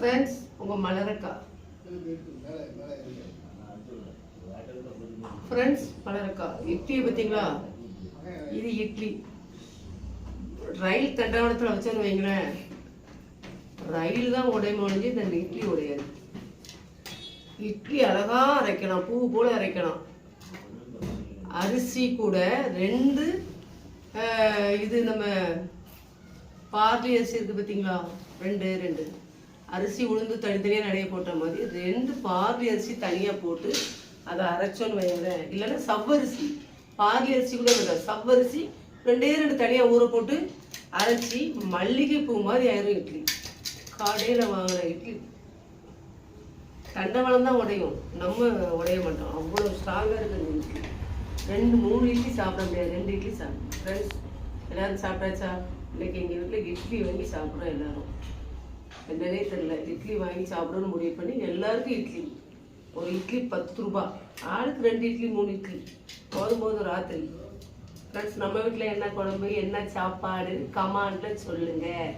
Friends, உங்கள் மலரக்கா. Friends, மலரக்கா இட்லியை பார்த்தீங்களா? இது இட்லி ரயில் தண்டவாளத்தில் வச்சோன்னு வைங்களேன், ரயில் தான் உடையும் ஒழிஞ்சு இந்த இட்லி உடையாது. இட்லி அழகா அரைக்கலாம், பூ போல அரைக்கலாம். அரிசி கூட ரெண்டு இது நம்ம பார்லி அரிசி இருக்குது பார்த்தீங்களா, ரெண்டு அரிசி உளுந்து தனித்தனியாக நிறைய போட்ட மாதிரி ரெண்டு பார்லி அரிசி தனியாக போட்டு அதை அரைச்சோன்னு வைங்களேன். இல்லைன்னா சவ்வரிசி, பார்லி அரிசி கூட இல்லை, சவ்வரிசி ரெண்டு தனியாக ஊற போட்டு அரைச்சி மல்லிகை பூ மாதிரி ஆயிரும் இட்லி. கடையில் வாங்கின இட்லி தண்டவாளம் தான் உடையும், நம்ம உடைய மாட்டோம். அவ்வளோ ஸ்ட்ராங்காக இருக்குது இட்லி. 2-3 இட்லி சாப்பிட முடியாது, 2 இட்லி சாப்பிடும். ஃப்ரெண்ட்ஸ், எல்லோரும் சாப்பிட்டாச்சா? இன்றைக்கி எங்கள் வீட்டில் இட்லி வாங்கி சாப்பிட்றோம். எல்லோரும் என்னன்னே தெரியல, இட்லி வாங்கி சாப்பிடணும்னு முடிவு பண்ணி எல்லாருக்கும் இட்லி. ஒரு இட்லி 10 ரூபா, ஆளுக்கு 2 இட்லி 3 இட்லி போதும் ராத்திரி. ஃப்ரெண்ட்ஸ், நம்ம வீட்டில் என்ன குழம்பு, என்ன சாப்பாடு கமெண்ட்ல சொல்லுங்கள்.